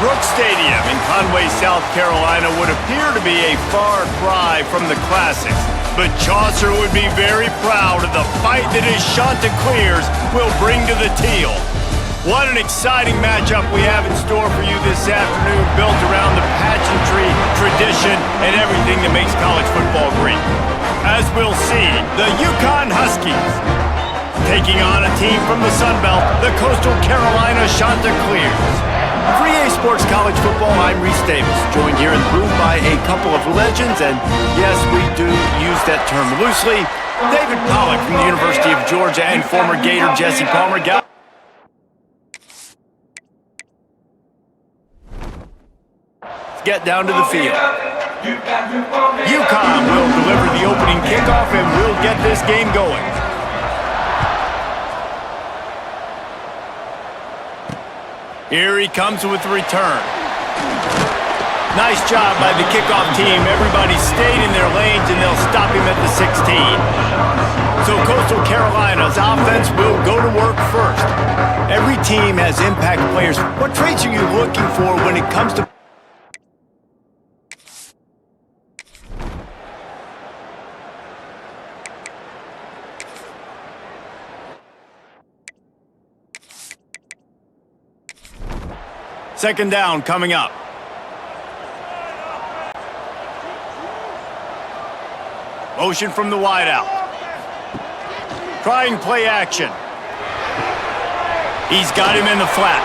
Brooks Stadium in Conway, South Carolina would appear to be a far cry from the classics, but Chaucer would be very proud of the fight that his Chanticleers will bring to the teal. What an exciting matchup we have in store for you this afternoon, built around the pageantry, tradition, and everything that makes college football great. As we'll see, the UConn Huskies taking on a team from the Sun Belt, the Coastal Carolina Chanticleers. For EA Sports College Football, I'm Reese Davis, joined here in the booth by a couple of legends, and yes, we do use that term loosely. David Pollack from the University of Georgia and former Gator Jesse Palmer. Get down to the field. UConn will deliver the opening kickoff, and we'll get this game going. Here he comes with the return. Nice job by the kickoff team. Everybody stayed in their lanes, and they'll stop him at the 16. So Coastal Carolina's offense will go to work first. Every team has impact players. What traits are you looking for when it comes to... Second down coming up. Motion from the wideout. Trying play action. He's got him in the flat.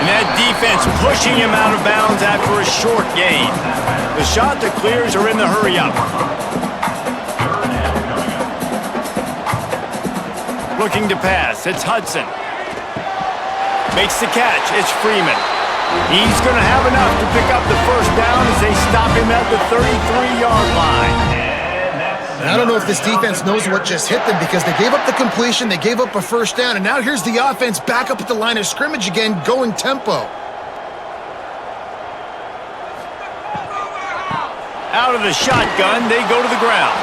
And that defense pushing him out of bounds after a short gain. The Chanticleers are in the hurry up. Looking to pass. It's Hudson. Makes the catch. It's Freeman. He's going to have enough to pick up the first down as they stop him at the 33-yard line. I don't know if this defense knows what just hit them, because they gave up the completion, they gave up a first down, and now here's the offense back up at the line of scrimmage again, going tempo. Out of the shotgun, they go to the ground.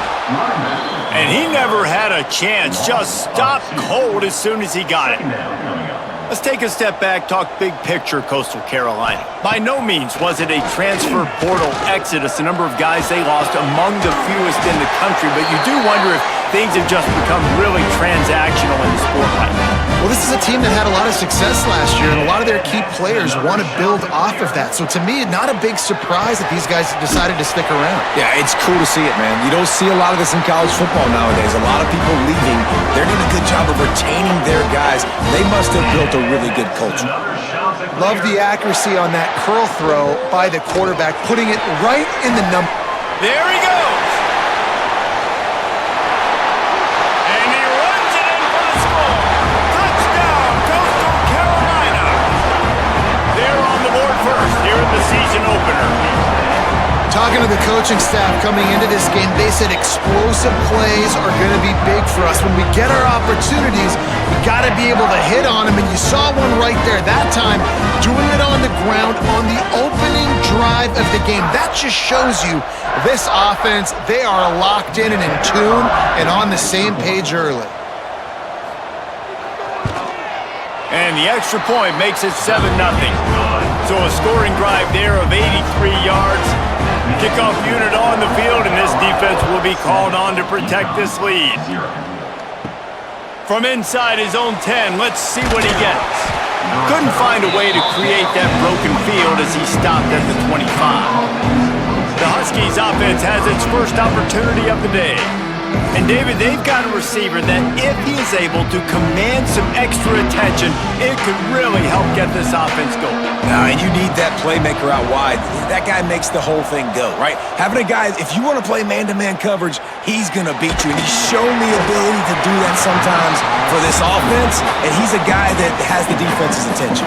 And he never had a chance, just stopped cold as soon as he got it. Let's take a step back, talk big picture Coastal Carolina. By no means was it a transfer portal exodus, the number of guys they lost among the fewest in the country, but you do wonder if things have just become really transactional in the sport right now. Well, this is a team that had a lot of success last year, and a lot of their key players want to build off of that. So to me, not a big surprise that these guys decided to stick around. Yeah, it's cool to see it, man. You don't see a lot of this in college football nowadays. A lot of people leaving. They're doing a good job of retaining their guys. They must have built a really good culture. Love the accuracy on that curl throw by the quarterback, putting it right in the number. There he goes. And he runs it in for the score. Touchdown, Coastal Carolina. They're on the board first here in the season opener. Talking to the coaching staff coming into this game, they said explosive plays are going to be big for us. When we get our opportunities, we got to be able to hit on them, and you saw one right there that time, doing it on the ground on the opening drive of the game. That just shows you this offense, they are locked in and in tune and on the same page early. And the extra point makes it 7-0. So a scoring drive there of 83 yards. Kickoff unit on the field, and this defense will be called on to protect this lead. From inside his own 10, let's see what he gets. Couldn't find a way to create that broken field as he stopped at the 25. The Huskies offense has its first opportunity of the day. And David, they've got a receiver that if he is able to command some extra attention, it could really help get this offense going. And you need that playmaker out wide. That guy makes the whole thing go, right? Having a guy, if you want to play man-to-man coverage, he's going to beat you. And he's shown the ability to do that sometimes for this offense, and he's a guy that has the defense's attention.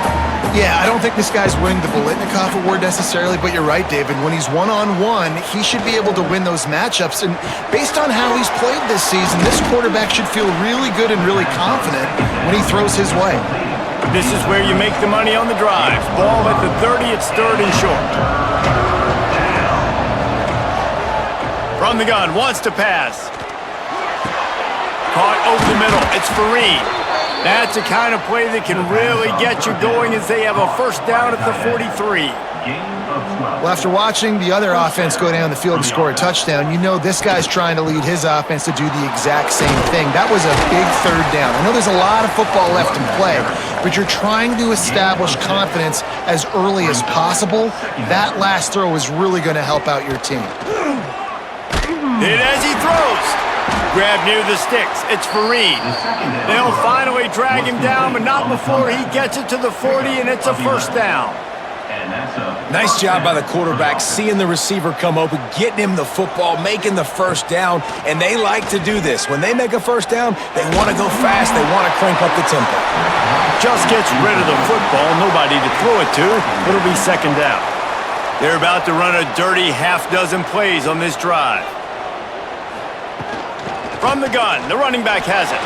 Yeah, I don't think this guy's winning the Bolitnikoff Award necessarily, but you're right, David. When he's one-on-one, he should be able to win those matchups. And based on how he's played this season, this quarterback should feel really good and really confident when he throws his way. This is where you make the money on the drives. Ball at the 30, it's third and short. From the gun, wants to pass. Caught over the middle, it's Fareed. That's the kind of play that can really get you going as they have a first down at the 43. Well, after watching the other offense go down the field and score a touchdown, you know this guy's trying to lead his offense to do the exact same thing. That was a big third down. I know there's a lot of football left in play, but you're trying to establish confidence as early as possible. That last throw is really going to help out your team. Hit as he throws. Grab near the sticks. It's Fareed. They'll finally drag him down, but not before he gets it to the 40, and it's a first down. Nice job by the quarterback, seeing the receiver come open, getting him the football, making the first down, and they like to do this. When they make a first down, they want to go fast, they want to crank up the tempo. Just gets rid of the football, nobody to throw it to. It'll be second down. They're about to run a dirty half-dozen plays on this drive. From the gun, the running back has it.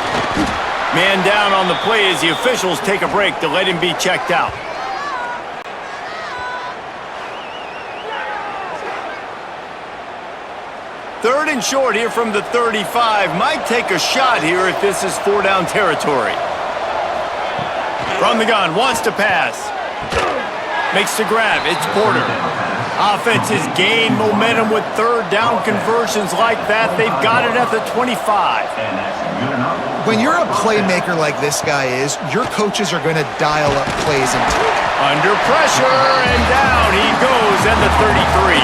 Man down on the play as the officials take a break to let him be checked out. Third and short here from the 35. Might take a shot here if this is four-down territory. From the gun, wants to pass. Makes the grab, it's Porter. Offenses gain momentum with third down conversions like that. They've got it at the 25. When you're a playmaker like this guy is, your coaches are going to dial up plays into it. Under pressure, and down he goes at the 33.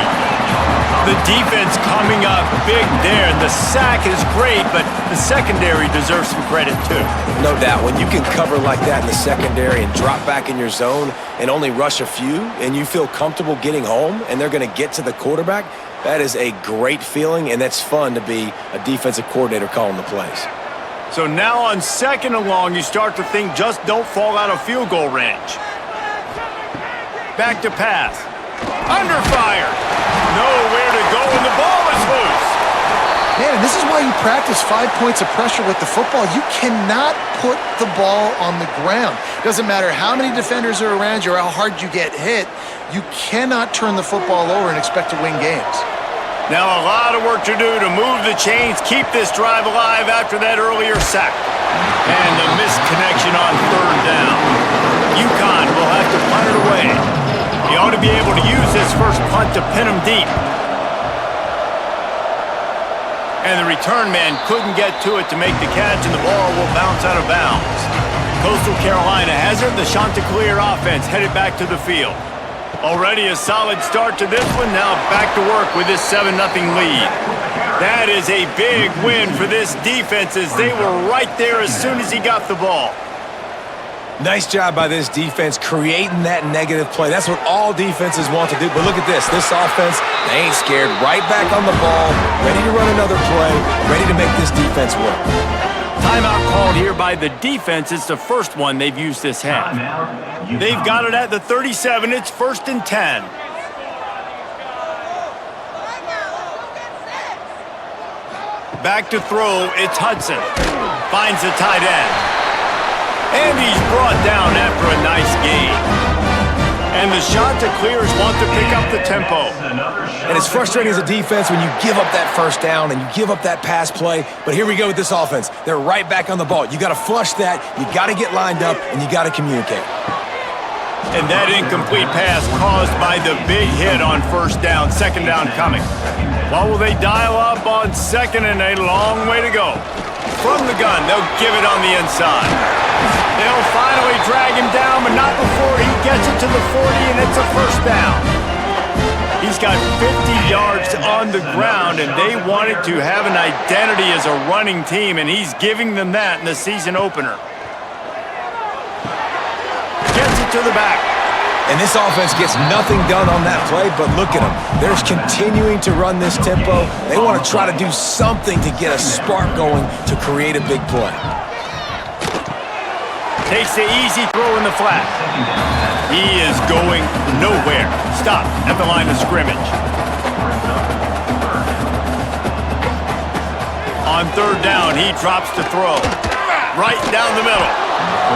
The defense coming up big there. The sack is great, but the secondary deserves some credit too. No doubt. When you can cover like that in the secondary and drop back in your zone and only rush a few, and you feel comfortable getting home and they're going to get to the quarterback, that is a great feeling, and that's fun to be a defensive coordinator calling the plays. So now on second and long, you start to think just don't fall out of field goal range. Back to pass. Under fire. Nowhere to go, and the ball is loose. Man, and this is why you practice 5 points of pressure with the football. You cannot put the ball on the ground. Doesn't matter how many defenders are around you or how hard you get hit, you cannot turn the football over and expect to win games. Now a lot of work to do to move the chains, keep this drive alive after that earlier sack. And the missed connection on third down. UConn will have to punt it away. He ought to be able to use this first punt to pin him deep. And the return man couldn't get to it to make the catch, and the ball will bounce out of bounds. Coastal Carolina has it. The Chanticleer offense headed back to the field. Already a solid start to this one. Now back to work with this 7-0 lead. That is a big win for this defense as they were right there as soon as he got the ball. Nice job by this defense creating that negative play. That's what all defenses want to do. But look at this. This offense, they ain't scared. Right back on the ball, ready to run another play, ready to make this defense work. Timeout called here by the defense. It's the first one they've used this half. They've got it at the 37. It's 1st and 10. Back to throw. It's Hudson. Finds the tight end. And he's brought down after a nice gain. And the Chanticleers want to pick up the tempo. And it's frustrating as a defense when you give up that first down and you give up that pass play. But here we go with this offense. They're right back on the ball. You got to flush that, you got to get lined up, and you got to communicate. And that incomplete pass caused by the big hit on first down. Second down coming. What will they dial up on second, and a long way to go? From the gun, they'll give it on the inside. They'll finally drag him down, but not before he gets it to the 40, and it's a first down. He's got 50 yards on the ground, and they wanted to have an identity as a running team, and he's giving them that in the season opener. Gets it to the back. And this offense gets nothing done on that play, but look at them. They're continuing to run this tempo. They want to try to do something to get a spark going to create a big play. Takes the easy throw in the flat. He is going nowhere. Stop at the line of scrimmage. On third down, he drops to throw. Right down the middle.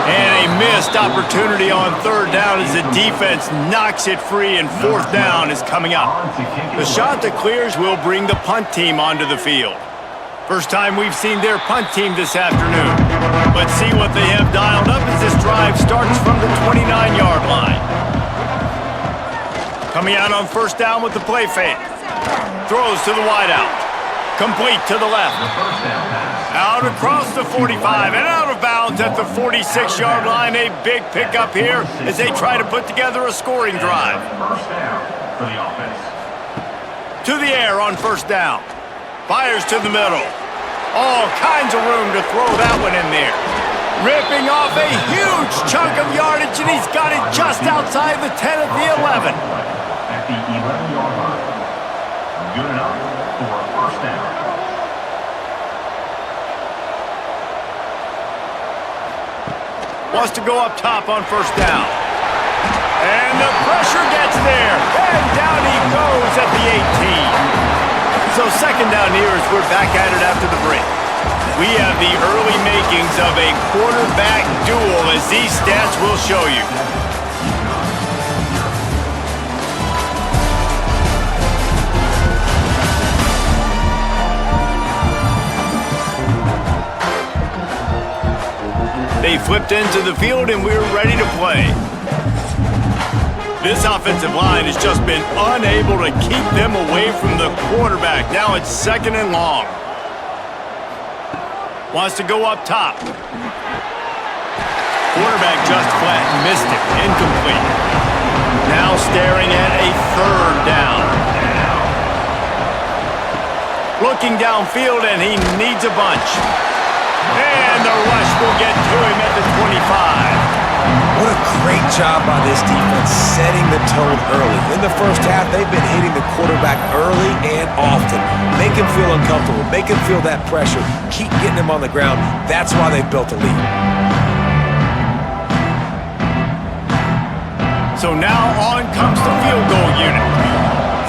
And a missed opportunity on third down as the defense knocks it free, and fourth down is coming up. The Chanticleers will bring the punt team onto the field. First time we've seen their punt team this afternoon. Let's see what they have dialed up as this drive starts from the 29-yard line. Coming out on first down with the play fake. Throws to the wideout. Complete to the left. Out across the 45 and out of bounds at the 46-yard line. A big pickup here as they try to put together a scoring drive. First down for the offense. To the air on first down. Fires to the middle. All kinds of room to throw that one in there. Ripping off a huge chunk of yardage, and he's got it just outside the 10 at the 11. At the 11-yard line. Good enough for a first down. Wants to go up top on first down. And the pressure gets there. And down he goes at the 18. So second down here as we're back at it after the break. We have the early makings of a quarterback duel as these stats will show you. They flipped into the field and we're ready to play. This offensive line has just been unable to keep them away from the quarterback. Now it's second and long. Wants to go up top. Quarterback just flat, missed it, incomplete. Now staring at a third down. Looking downfield and he needs a bunch. And the rush will get to him at the 25. What a great job by this defense setting the tone early. In the first half, they've been hitting the quarterback early and often. Make him feel uncomfortable. Make him feel that pressure. Keep getting him on the ground. That's why they've built a lead. So now on comes the field goal unit.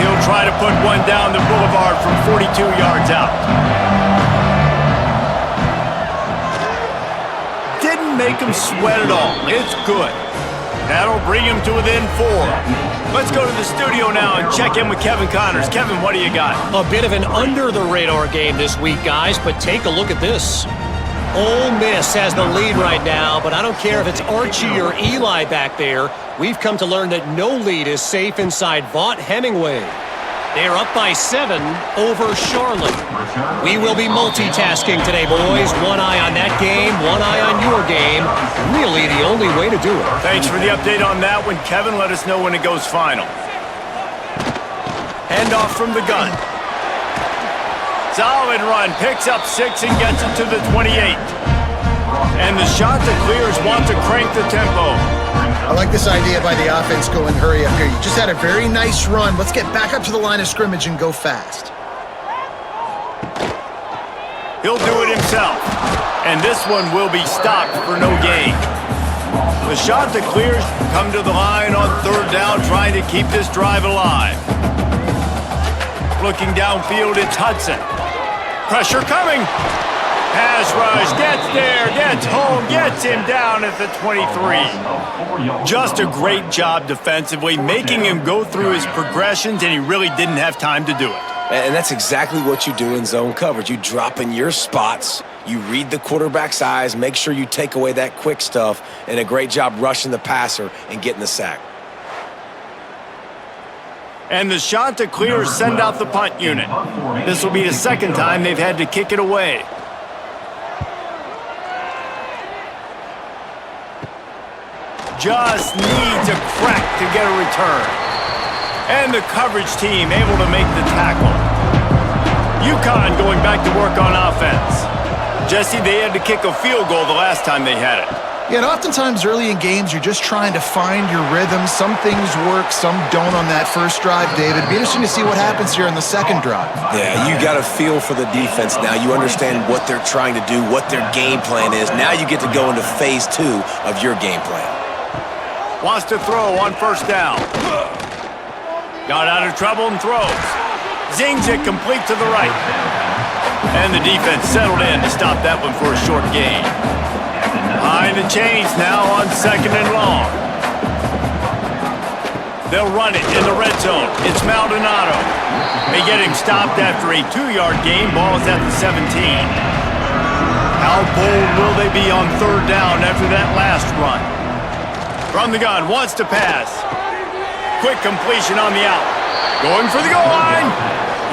He'll try to put one down the boulevard from 42 yards out. Make him sweat it all. It's good. That'll bring him to within 4. Let's go to the studio now and check in with Kevin Connors. Kevin, what do you got? A bit of an under-the-radar game this week, guys, but take a look at this. Ole Miss has the lead right now, but I don't care if it's Archie or Eli back there. We've come to learn that no lead is safe inside Vaught Hemingway. They're up by 7 over Charlotte. We will be multitasking today, boys. One eye on that game, one eye on your game. Really the only way to do it. Thanks for the update on that one, Kevin. Let us know when it goes final. Handoff from the gun. Solid run. Picks up 6 and gets it to the 28. And the Chanticleers want to crank the tempo. I like this idea by the offense going hurry up here. You just had a very nice run. Let's get back up to the line of scrimmage and go fast. He'll do it himself. And this one will be stopped for no gain. The Chanticleers come to the line on third down, trying to keep this drive alive. Looking downfield, it's Hudson. Pressure coming. Pass rush, gets there, gets home, gets him down at the 23. Just a great job defensively, making him go through his progressions, and he really didn't have time to do it. And that's exactly what you do in zone coverage. You drop in your spots, you read the quarterback's eyes, make sure you take away that quick stuff, and a great job rushing the passer and getting the sack. And the Chanticleers send out the punt unit. This will be the second time they've had to kick it away. Just needs a crack to get a return. And the coverage team able to make the tackle. UConn going back to work on offense. Jesse, they had to kick a field goal the last time they had it. Yeah, and oftentimes early in games, you're just trying to find your rhythm. Some things work, some don't on that first drive, David. It'd be interesting to see what happens here in the second drive. Yeah, you got a feel for the defense now. You understand what they're trying to do, what their game plan is. Now you get to go into phase 2 of your game plan. Wants to throw on first down. Got out of trouble and throws. Zings it complete to the right. And the defense settled in to stop that one for a short gain. Behind the chains now on second and long. They'll run it in the red zone. It's Maldonado. A They get him stopped after a 2-yard gain. Ball's at the 17. How bold will they be on 3rd down after that last run? From the gun, wants to pass. Quick completion on the out. Going for the goal line.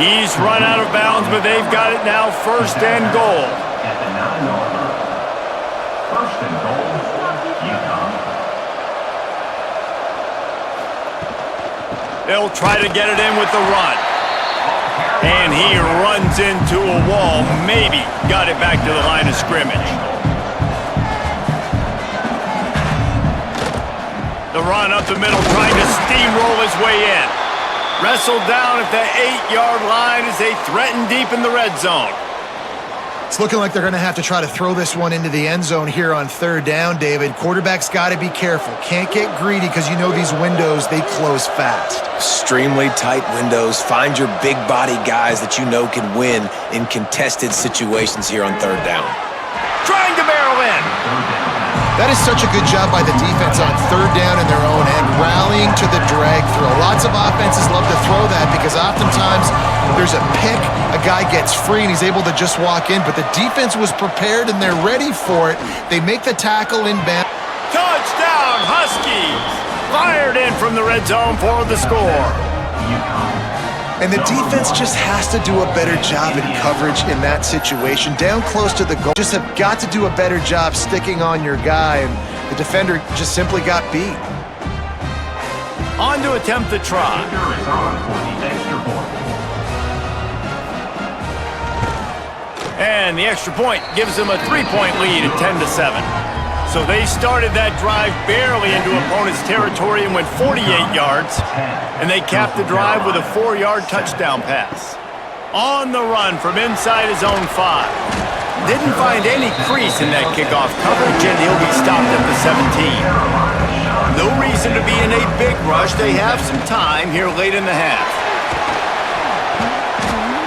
He's run out of bounds, but they've got it now 1st and goal. At the 9-yard line. 1st and goal, UConn. They'll try to get it in with the run. And he runs into a wall. Maybe got it back to the line of scrimmage. The run up the middle, trying to steamroll his way in. Wrestled down at the 8-yard line as they threaten deep in the red zone. It's looking like they're going to have to try to throw this one into the end zone here on 3rd down, David. Quarterback's got to be careful. Can't get greedy because you know these windows, they close fast. Extremely tight windows. Find your big body guys that you know can win in contested situations here on 3rd down. Trying to barrel in. That is such a good job by the defense on 3rd down in their own end, rallying to the drag throw. Lots of offenses love to throw that because oftentimes there's a pick, a guy gets free and he's able to just walk in, but the defense was prepared and they're ready for it. They make the tackle inbound. Touchdown, Huskies! Fired in from the red zone for the score. And the defense just has to do a better job in coverage in that situation. Down close to the goal, just have got to do a better job sticking on your guy, and the defender just simply got beat. On to attempt the try. Kicker is on for the extra point. And the extra point gives them a 3-point lead at 10-7. So they started that drive barely into opponent's territory and went 48 yards, and they capped the drive with a 4-yard touchdown pass. On the run from inside his own 5. Didn't find any crease in that kickoff coverage, and he'll be stopped at the 17. No reason to be in a big rush. They have some time here late in the half.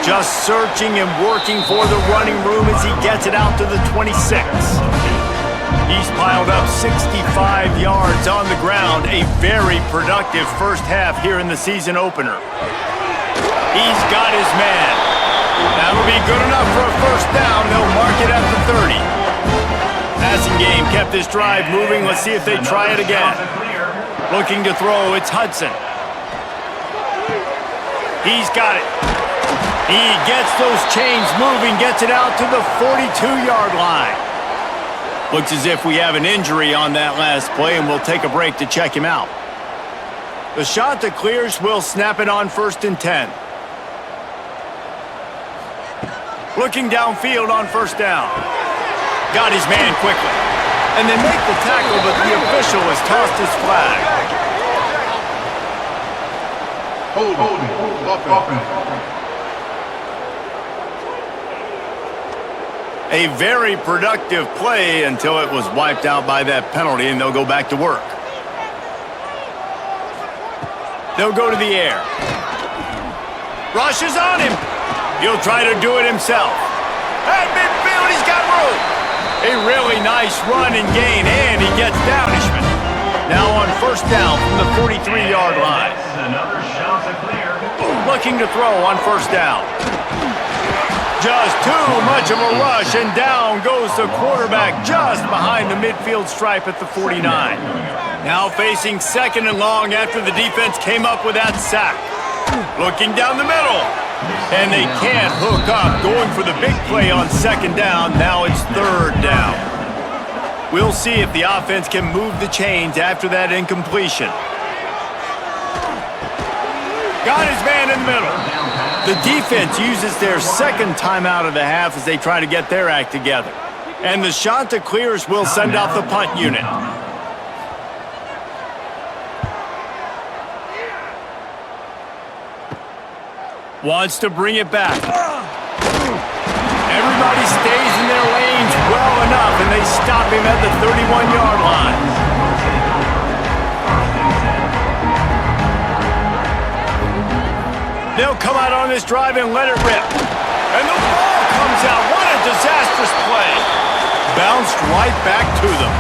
Just searching and working for the running room as he gets it out to the 26. He's piled up 65 yards on the ground. A very productive first half here in the season opener. He's got his man. That'll be good enough for a 1st down. They'll mark it at the 30. Passing game kept this drive moving. Let's see if they try it again. Looking to throw, it's Hudson. He's got it. He gets those chains moving, gets it out to the 42-yard line. Looks as if we have an injury on that last play, and we'll take a break to check him out. The shot that clears will snap it on 1st and 10. Looking downfield on 1st down. Got his man quickly. And they make the tackle, but the official has tossed his flag. A very productive play until it was wiped out by that penalty, and they'll go back to work. They'll go to the air. Rush is on him. He'll try to do it himself. At midfield, he's got room. A really nice run and gain, and he gets downishment. Now on 1st down from the 43-yard line. Another shot to clear. Looking to throw on 1st down. Just too much of a rush, and down goes the quarterback just behind the midfield stripe at the 49. Now facing 2nd and long after the defense came up with that sack. Looking down the middle, and they can't hook up. Going for the big play on 2nd down. Now it's 3rd down. We'll see if the offense can move the chains after that incompletion. Got his man in the middle. The defense uses their 2nd timeout of the half as they try to get their act together. And the shot that clears will send out the punt unit. Wants to bring it back. Everybody stays in their lanes well enough, and they stop him at the 31-yard line. They'll come out on this drive and let it rip. And the ball comes out. What a disastrous play. Bounced right back to them.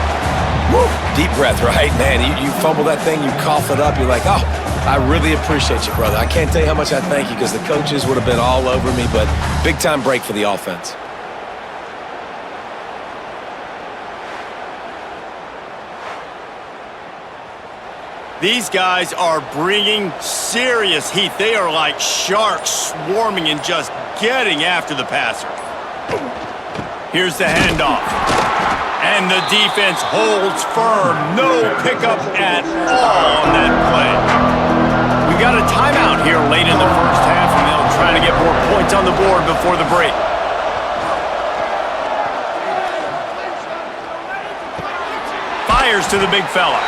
Woo. Deep breath, right? Man, you fumble that thing, you cough it up, you're like, oh, I really appreciate you, brother. I can't tell you how much I thank you because the coaches would have been all over me, but big-time break for the offense. These guys are bringing serious heat. They are like sharks swarming and just getting after the passer. Here's the handoff. And the defense holds firm. No pickup at all on that play. We got a timeout here late in the first half, and they'll try to get more points on the board before the break. Fires to the big fella.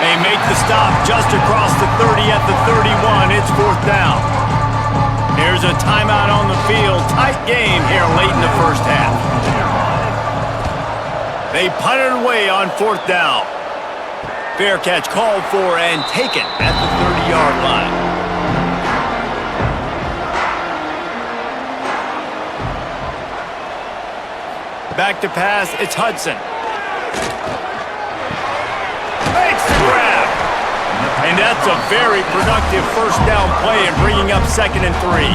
They make the stop just across the 30 at the 31. It's 4th down. Here's a timeout on the field. Tight game here late in the first half. They punt it away on 4th down. Fair catch called for and taken at the 30-yard line. Back to pass, it's Hudson. Makes the grab. And that's a very productive first down play and bringing up 2nd and 3.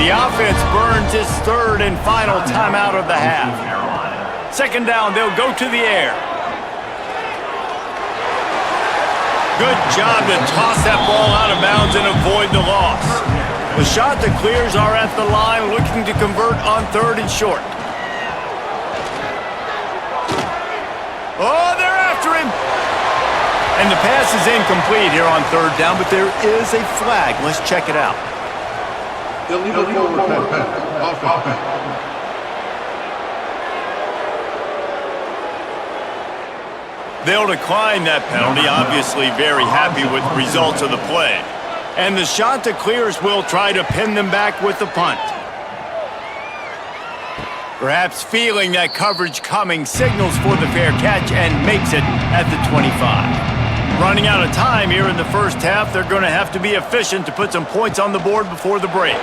The offense burns its 3rd and final timeout of the half. 2nd down, they'll go to the air. Good job to toss that ball out of bounds and avoid the loss. The shot that clears are at the line looking to convert on 3rd and short. Oh, they're after him. And the pass is incomplete here on 3rd down, but there is a flag. Let's check it out. Illegal forward pass. Offense. They'll decline that penalty, obviously very happy with the results of the play. And the shot that clears will try to pin them back with the punt. Perhaps feeling that coverage coming, signals for the fair catch and makes it at the 25. Running out of time here in the first half, they're going to have to be efficient to put some points on the board before the break.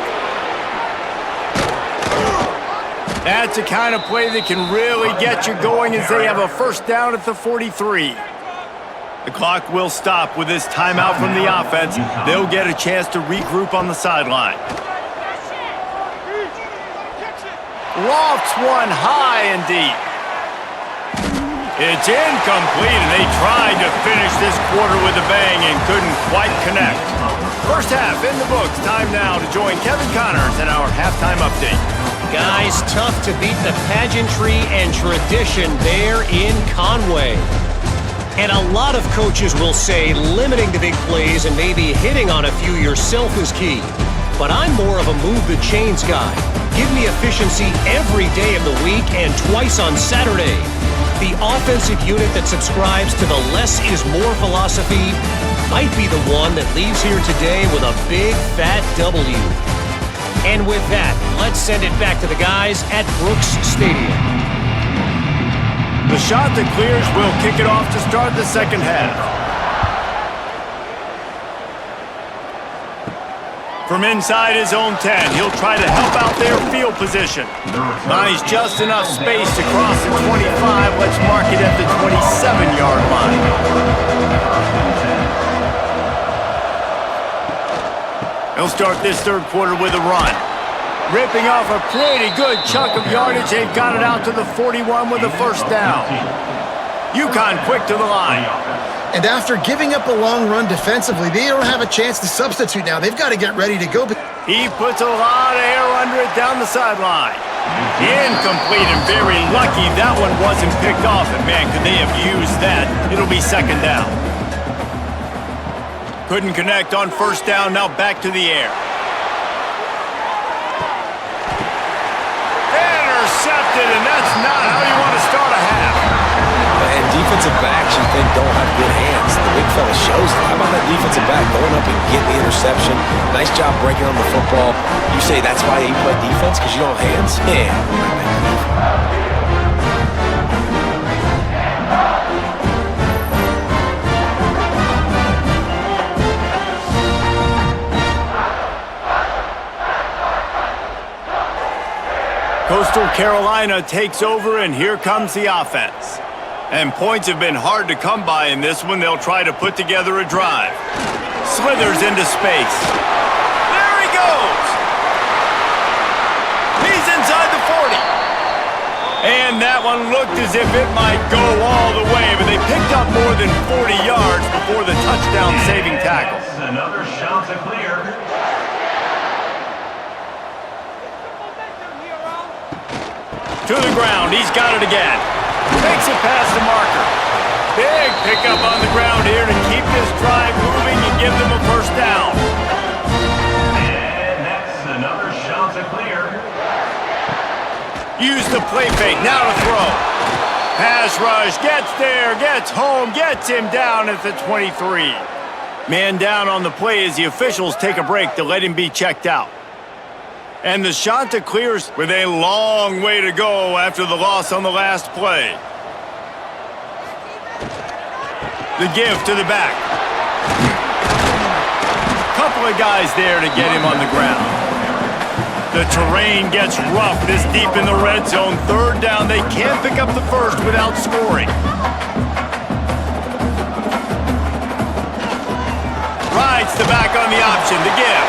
That's the kind of play that can really get you going as they have a first down at the 43. The clock will stop with this timeout from the offense. They'll get a chance to regroup on the sideline. Lofts one high and deep. It's incomplete, and they tried to finish this quarter with a bang and couldn't quite connect. First half in the books. Time now to join Kevin Connors in our halftime update. Guys, tough to beat the pageantry and tradition there in Conway. And a lot of coaches will say limiting the big plays and maybe hitting on a few yourself is key. But I'm more of a move the chains guy. Give me efficiency every day of the week and twice on Saturday. The offensive unit that subscribes to the less is more philosophy might be the one that leaves here today with a big fat W. And with that, let's send it back to the guys at Brooks Stadium. The shot that clears will kick it off to start the second half. From inside his own 10, he'll try to help out their field position. Finds just enough space to cross the 25. Let's mark it at the 27-yard line. He'll start this third quarter with a run. Ripping off a pretty good chunk of yardage. They've got it out to the 41 with a first down. UConn quick to the line. And after giving up a long run defensively, they don't have a chance to substitute now. They've got to get ready to go. He puts a lot of air under it down the sideline. Incomplete and very lucky that one wasn't picked off. And man, could they have used that? It'll be second down. Couldn't connect on first down. Now back to the air. Intercepted, and that's not how you want to start a half. And defensive backs you think don't have good hands. The big fella shows it. How about that defensive back going up and getting the interception? Nice job breaking on the football. You say that's why you play defense, because you don't have hands? Yeah. Coastal Carolina takes over, and here comes the offense. And points have been hard to come by in this one. They'll try to put together a drive. slithers into space. There he goes. He's inside the 40. And that one looked as if it might go all the way, but they picked up more than 40 yards before the touchdown-saving tackle. Another shot to clear. To the ground, he's got it again. Takes it past the marker. Big pickup on the ground here to keep this drive moving and give them a first down. And that's another shot to clear. Use the play fake, now to throw. Pass rush, gets there, gets home, gets him down at the 23. Man down on the play as the officials take a break to let him be checked out. And the Shanta clears with a long way to go after the loss on the last play. The give to the back. Couple of guys there to get him on the ground. The terrain gets rough this deep in the red zone. Third down, they can't pick up the first without scoring. Rides the back on the option, the give.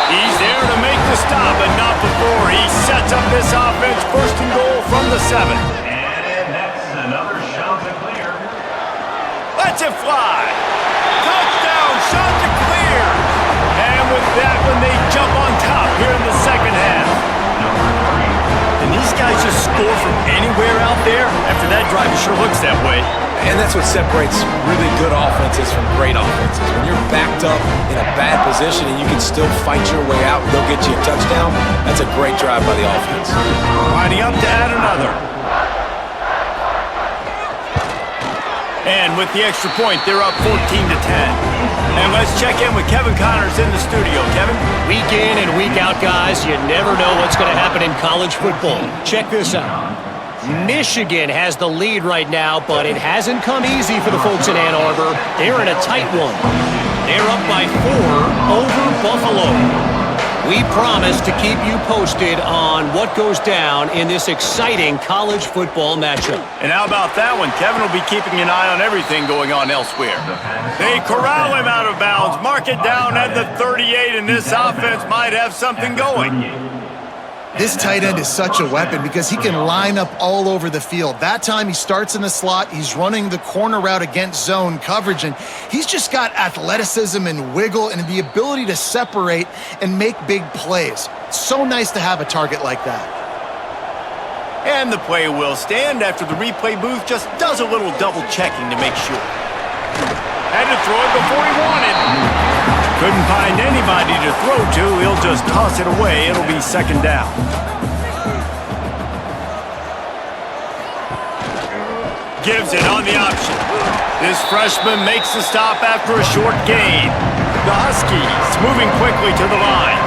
He's there to make the stop, but not before. He sets up this offense first and goal from the 7. And that's another shot to clear. Lets it fly. Touchdown, shot to clear. And with that one, they jump on top here in the second half. And these guys just score from anywhere out there? After that drive, it sure looks that way. And that's what separates really good offenses from great offenses. When you're backed up in a bad position and you can still fight your way out and go get you a touchdown, that's a great drive by the offense. Lining up to add another. And with the extra point, they're up 14-10. And let's check in with Kevin Connors in the studio. Kevin? Week in and week out, guys, you never know what's going to happen in college football. Check this out. Michigan has the lead right now, but it hasn't come easy for the folks in Ann Arbor. They're in a tight one. They're up by 4 over Buffalo. We promise to keep you posted on what goes down in this exciting college football matchup. And how about that one? Kevin will be keeping an eye on everything going on elsewhere. They corral him out of bounds, mark it down at the 38, and this offense might have something going. This tight end is such a weapon because he can line up all over the field. That time he starts in the slot, he's running the corner route against zone coverage, and he's just got athleticism and wiggle and the ability to separate and make big plays. It's so nice to have a target like that. And the play will stand after the replay booth just does a little double checking to make sure. Had to throw it before he wanted. Couldn't find anybody to throw to. He'll just toss it away. It'll be second down. Gives it on the option. This freshman makes the stop after a short gain. The Huskies moving quickly to the line.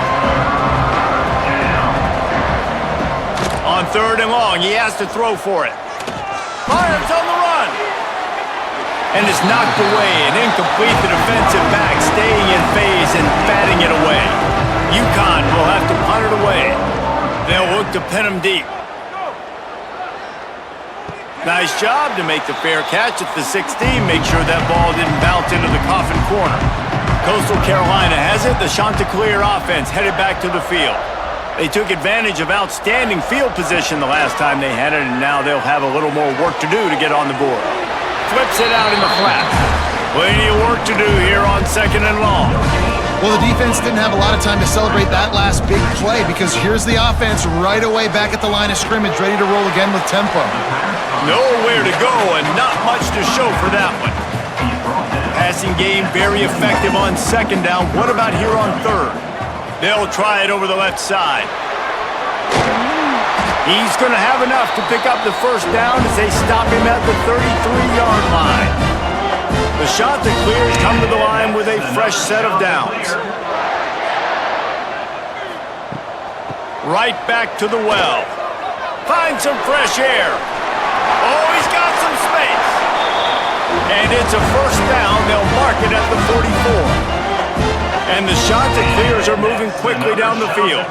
On third and long, he has to throw for it. Fires on the run. And it's knocked away and incomplete. The defensive back staying in phase and batting it away. UConn will have to punt it away. They'll look to pin him deep. Nice job to make the fair catch at the 16. Make sure that ball didn't bounce into the coffin corner. Coastal Carolina has it. The Chanticleer offense headed back to the field. They took advantage of outstanding field position the last time they had it, and now they'll have a little more work to do to get on the board. Flips it out in the flat. Plenty of work to do here on second and long. Well, the defense didn't have a lot of time to celebrate that last big play because here's the offense right away back at the line of scrimmage, ready to roll again with tempo. Nowhere to go and not much to show for that one. Passing game very effective on second down. What about here on third? They'll try it over the left side. He's going to have enough to pick up the first down as they stop him at the 33-yard line. The Chanticleers come to the line with a fresh set of downs. Right back to the well. Find some fresh air. Oh, he's got some space. And it's a first down. They'll mark it at the 44. And the Chanticleers are moving quickly down the field.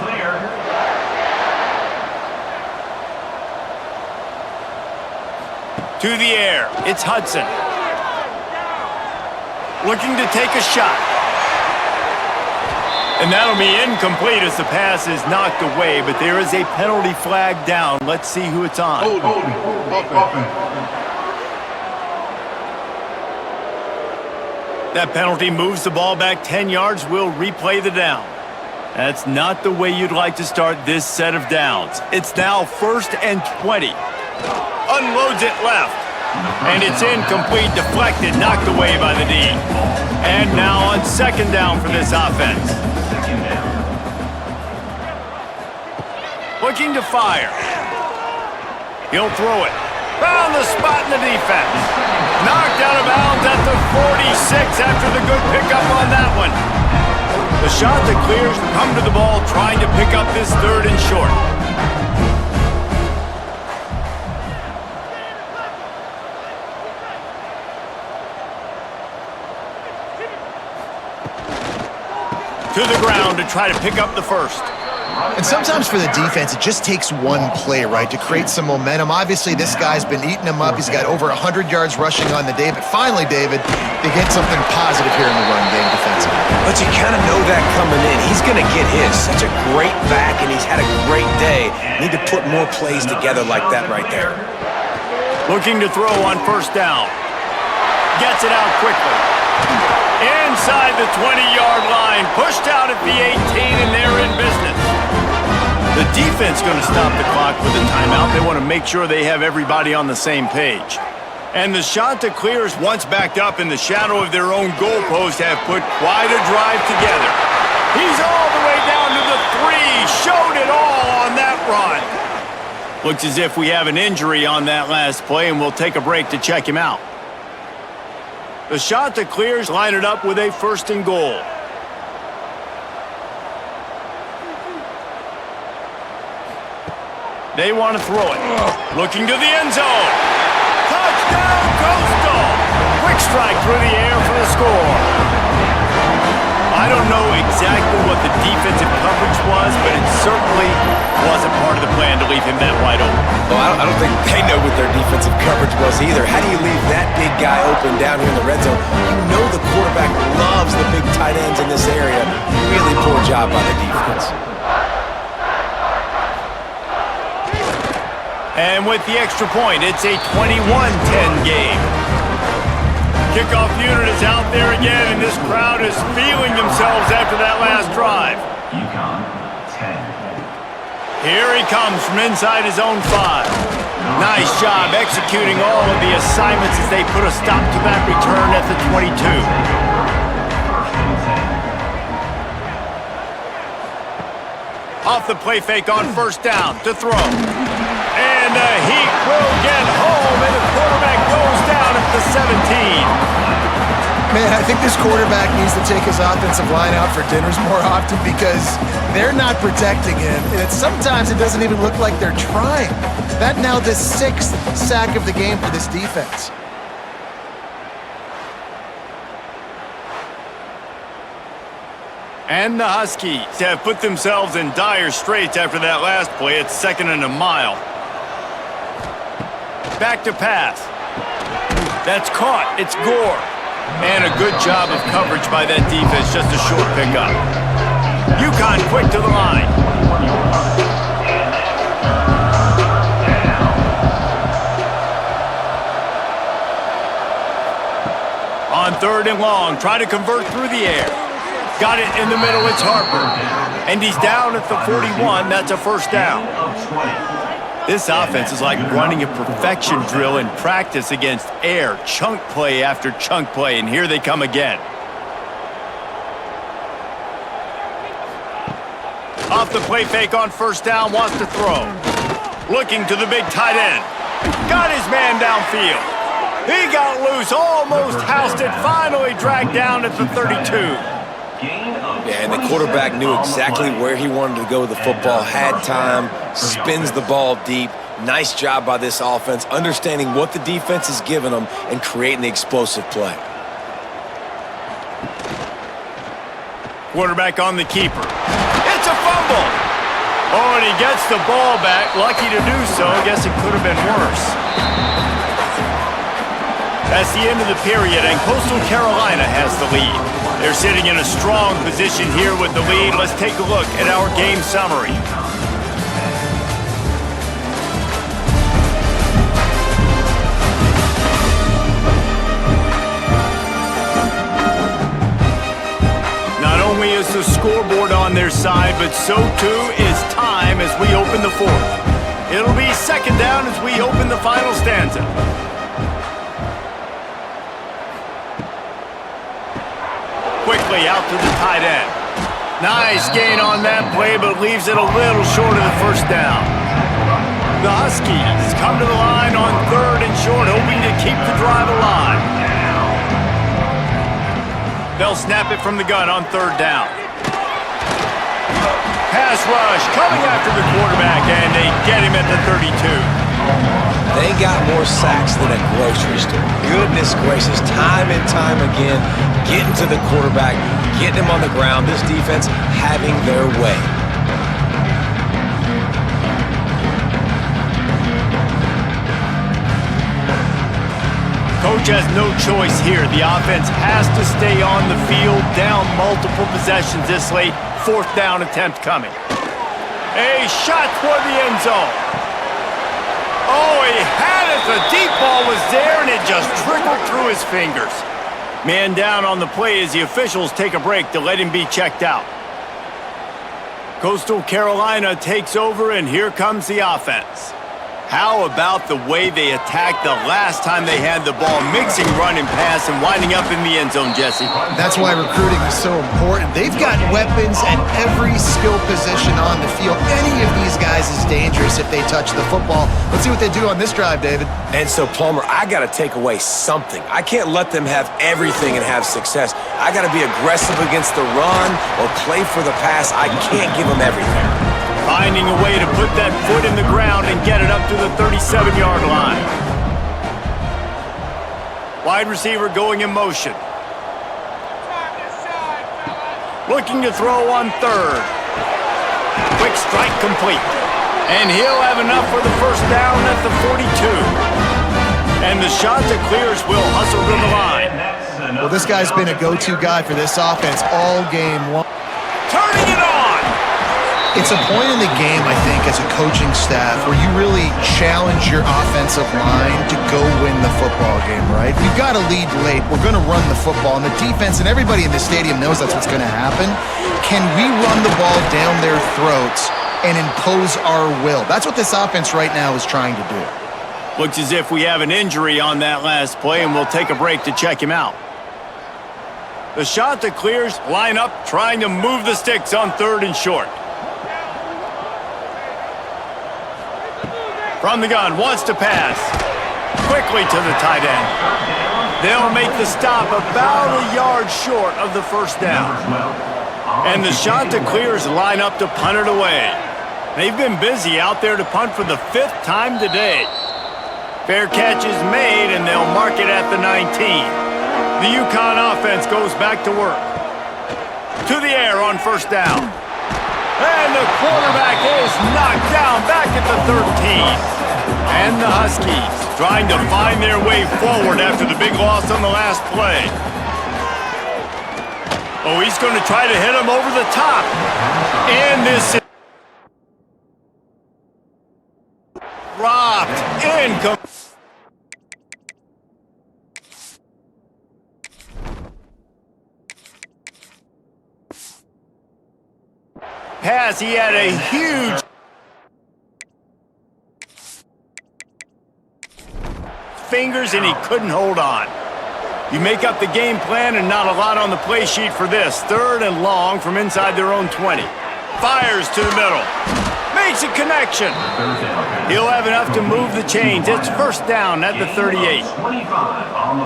To the air, it's Hudson. Looking to take a shot. And that'll be incomplete as the pass is knocked away, but there is a penalty flag down. Let's see who it's on. Offense. That penalty moves the ball back 10 yards. We'll replay the down. That's not the way you'd like to start this set of downs. It's now 1st and 20. Unloads it left. And it's incomplete, deflected, knocked away by the D. And now on 2nd down for this offense. Looking to fire. He'll throw it. Found the spot in the defense. Knocked out of bounds at the 46 after the good pickup on that one. The shot that clears come to the ball trying to pick up this 3rd and short. To the ground to try to pick up the 1st. And sometimes for the defense, it just takes one play, right, to create some momentum. Obviously, this guy's been eating them up. He's got over 100 yards rushing on the day. But finally, David, they get something positive here in the run game defensively. But you kind of know that coming in. He's going to get his. Such a great back, and he's had a great day. Need to put more plays together like that right there. Looking to throw on 1st down. Gets it out quickly. Inside the 20-yard line. Pushed out at the 18, and they're in business. The defense going to stop the clock with a timeout. They want to make sure they have everybody on the same page. And the shot that clears once backed up in the shadow of their own goalpost have put quite a drive together. He's all the way down to the 3. Showed it all on that run. Looks as if we have an injury on that last play, and we'll take a break to check him out. The shot that clears line it up with a 1st and goal. They want to throw it. Looking to the end zone. Touchdown, Coastal! Quick strike through the air for the score. I don't know exactly what the defensive coverage was, but it certainly wasn't part of the plan to leave him that wide open. Well, I don't think they know what their defensive coverage was either. How do you leave that big guy open down here in the red zone? You know the quarterback loves the big tight ends in this area. Really poor job by the defense. And with the extra point, it's a 21-10 game. Kickoff unit is out there again, and this crowd is feeling themselves after that last drive. UConn 10. Here he comes from inside his own 5. Nice job executing all of the assignments as they put a stop to that return at the 22. Off the play fake on 1st down to throw. And the Heat will get home, and the quarterback goes down at the 17. Man, I think this quarterback needs to take his offensive line out for dinners more often because they're not protecting him. And sometimes it doesn't even look like they're trying. That now the 6th sack of the game for this defense. And the Huskies have put themselves in dire straits after that last play. It's 2nd and a mile. Back to pass. That's caught. It's Gore. And a good job of coverage by that defense. Just a short pickup. UConn quick to the line. On 3rd and long, try to convert through the air. Got it in the middle, it's Harper. And he's down at the 41, that's a 1st down. This offense is like running a perfection drill in practice against air, chunk play after chunk play, and here they come again. Off the play fake on 1st down, wants to throw. Looking to the big tight end. Got his man downfield. He got loose, almost housed it, finally dragged down at the 32. Yeah, and the quarterback knew exactly where he wanted to go with the football, had time, spins the ball deep. Nice job by this offense, understanding what the defense is giving them and creating the explosive play. Quarterback on the keeper. It's a fumble. Oh, and he gets the ball back. Lucky to do so. Guess it could have been worse. That's the end of the period, and Coastal Carolina has the lead. They're sitting in a strong position here with the lead. Let's take a look at our game summary. Not only is the scoreboard on their side, but so too is time as we open the fourth. It'll be second down as we open the final stanza. Quickly out to the tight end. Nice gain on that play, but leaves it a little short of the first down. The Huskies come to the line on third and short, hoping to keep the drive alive. They'll snap it from the gun on third down. Pass rush coming after the quarterback, and they get him at the 32. They got more sacks than a grocery store. Goodness gracious, time and time again, getting to the quarterback, getting him on the ground. This defense having their way. Coach has no choice here. The offense has to stay on the field, down multiple possessions this late. Fourth down attempt coming. A shot toward the end zone. Oh, he had it. The deep ball was there, and it just trickled through his fingers. Man down on the play as the officials take a break to let him be checked out. Coastal Carolina takes over, and here comes the offense. How about the way they attacked the last time they had the ball, mixing run and pass and winding up in the end zone, Jesse? That's why recruiting is so important. They've got weapons at every skill position on the field. Any of these guys is dangerous if they touch the football. Let's see what they do on this drive, David. And so, Plummer, I got to take away something. I can't let them have everything and have success. I got to be aggressive against the run or play for the pass. I can't give them everything. Finding a way to put that foot in the ground and get it up to the 37-yard line. Wide receiver going in motion. Looking to throw on third. Quick strike complete. And he'll have enough for the first down at the 42. And the shot that clears will hustle to the line. Well, this guy's been a go-to guy for this offense all game long. Turning it on! It's a point in the game, I think, as a coaching staff where you really challenge your offensive line to go win the football game, right? We've got to lead late. We're going to run the football. And the defense and everybody in the stadium knows that's what's going to happen. Can we run the ball down their throats and impose our will? That's what this offense right now is trying to do. Looks as if we have an injury on that last play, and we'll take a break to check him out. The shot that clears, line up, trying to move the sticks on third and short. From the gun, wants to pass. Quickly to the tight end. They'll make the stop about a yard short of the first down. And the shot that clears line up to punt it away. They've been busy out there to punt for the 5th time today. Fair catch is made, and they'll mark it at the 19. The UConn offense goes back to work. To the air on first down. And the quarterback is knocked down back at the 13. And the Huskies trying to find their way forward after the big loss on the last play. Oh, he's going to try to hit him over the top. And this is dropped. Incomplete. Pass, he had a huge fingers and he couldn't hold on. You make up the game plan and not a lot on the play sheet for this. Third and long from inside their own 20. Fires to the middle. Makes a connection. He'll have enough to move the chains. It's first down at the 38.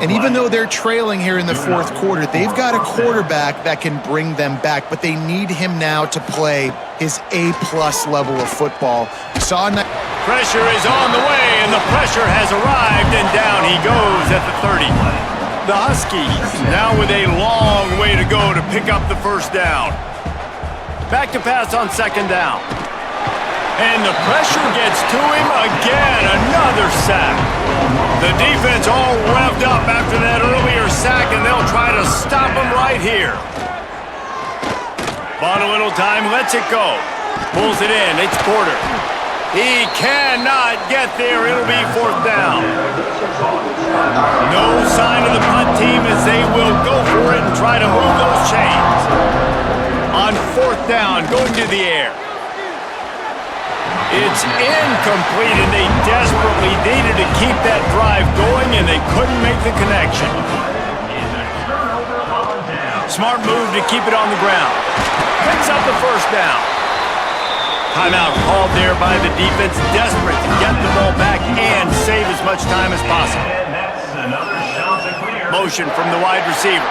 And even though they're trailing here in the fourth quarter, they've got a quarterback that can bring them back, but they need him now to play his A-plus level of football. We saw pressure is on the way, and the pressure has arrived, and down he goes at the 30. The Huskies now with a long way to go to pick up the first down. Back to pass on second down. And the pressure gets to him again. Another sack. The defense all revved up after that earlier sack, and they'll try to stop him right here. Bought a little time, lets it go. Pulls it in. It's Porter. He cannot get there. It'll be fourth down. No sign of the punt team as they will go for it and try to move those chains. On fourth down, going to the air. It's incomplete, and they desperately needed to keep that drive going, and they couldn't make the connection. Smart move to keep it on the ground. Picks up the first down. Timeout called there by the defense, desperate to get the ball back and save as much time as possible. Motion from the wide receiver.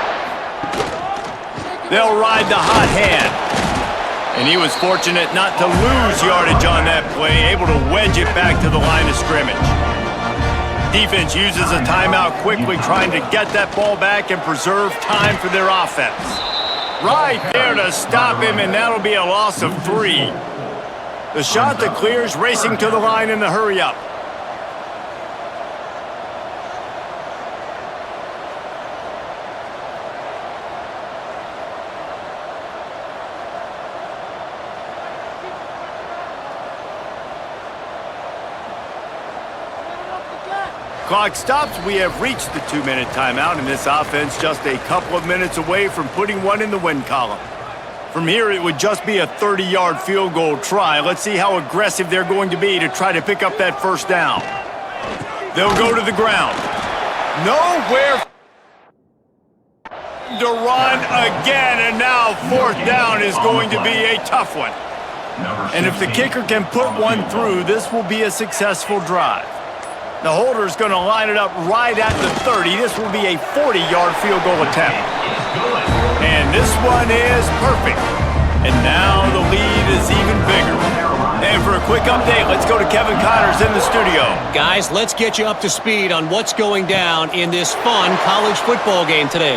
They'll ride the hot hand. And he was fortunate not to lose yardage on that play, able to wedge it back to the line of scrimmage. Defense uses a timeout quickly, trying to get that ball back and preserve time for their offense. Right there to stop him, and that'll be a loss of 3. The shot that clears, racing to the line in the hurry-up. Clock stops. We have reached the 2-minute timeout, and this offense just a couple of minutes away from putting one in the win column. From here, it would just be a 30-yard field goal try. Let's see how aggressive they're going to be to try to pick up that first down. They'll go to the ground. Nowhere to run again, and now fourth down is going to be a tough one. And if the kicker can put one through, this will be a successful drive. The holder's going to line it up right at the 30. This will be a 40-yard field goal attempt. And this one is perfect. And now the lead is even bigger. And for a quick update, let's go to Kevin Connors in the studio. Guys, let's get you up to speed on what's going down in this fun college football game today.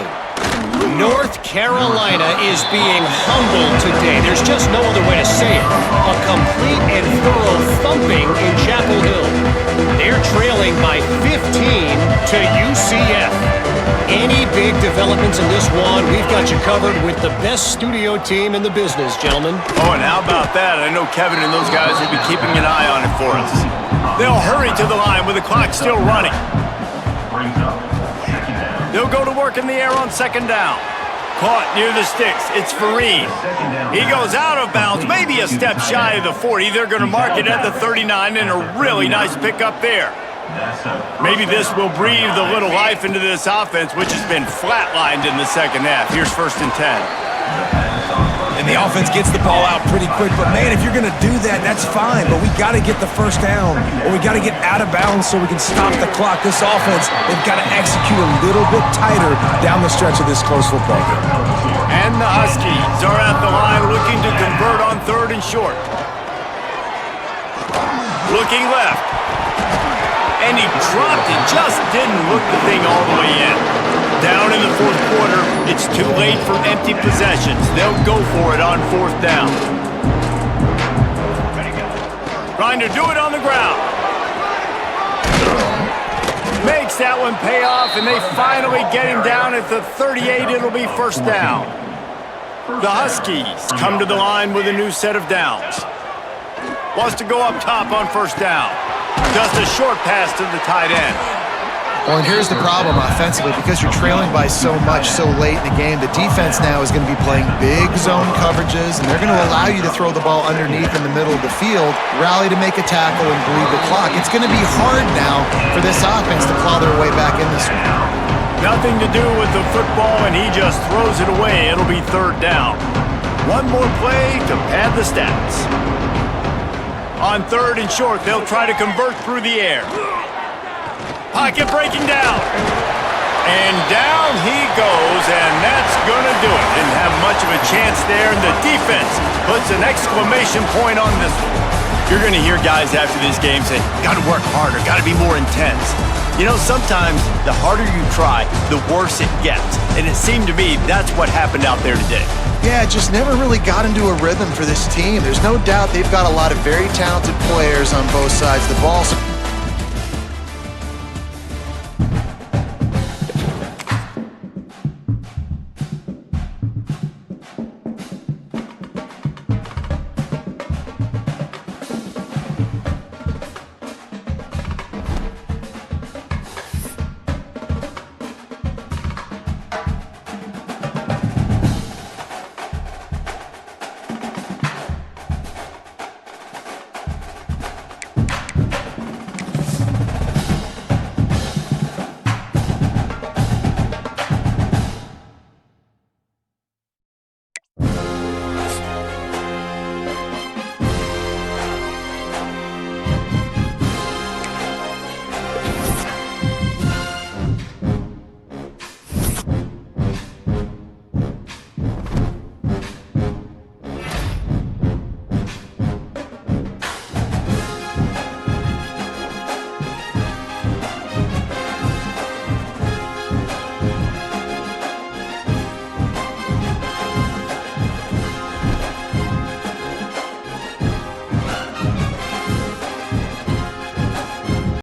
North Carolina is being humbled today. There's just no other way to say it. A complete and thorough thumping in Chapel Hill. They're trailing by 15 to UCF. Any big developments in this one, we've got you covered with the best studio team in the business, gentlemen. Oh, and how about that? I know Kevin and those guys will be keeping an eye on it for us. They'll hurry to the line with the clock still running. They'll go to work in the air on second down. Caught near the sticks. It's Fareed. He goes out of bounds, maybe a step shy of the 40. They're going to mark it at the 39, and a really nice pickup there. Maybe this will breathe a little life into this offense, which has been flatlined in the second half. Here's 1st and 10. And the offense gets the ball out pretty quick. But, man, if you're going to do that, that's fine. But we got to get the first down, or we got to get out of bounds so we can stop the clock. This offense, they've got to execute a little bit tighter down the stretch of this close football game. And the Huskies are at the line looking to convert on 3rd and short. Looking left. And he dropped it, just didn't look the thing all the way in. Down in the 4th quarter, it's too late for empty possessions. They'll go for it on 4th down. Trying to do it on the ground. Makes that one pay off, and they finally get him down at the 38. It'll be 1st down. The Huskies come to the line with a new set of downs. Wants to go up top on 1st down. Just a short pass to the tight end. Well, and here's the problem offensively. Because you're trailing by so much so late in the game, the defense now is going to be playing big zone coverages, and they're going to allow you to throw the ball underneath in the middle of the field, rally to make a tackle, and bleed the clock. It's going to be hard now for this offense to claw their way back in this one. Nothing to do with the football, and he just throws it away. It'll be 3rd down. One more play to pad the stats. On 3rd and short, they'll try to convert through the air. Pocket breaking down. And down he goes, and that's going to do it. Didn't have much of a chance there, and the defense puts an exclamation point on this one. You're going to hear guys after this game say, got to work harder, got to be more intense. You know, sometimes the harder you try, the worse it gets. And it seemed to me that's what happened out there today. Yeah, just never really got into a rhythm for this team. There's no doubt they've got a lot of very talented players on both sides of the ball. So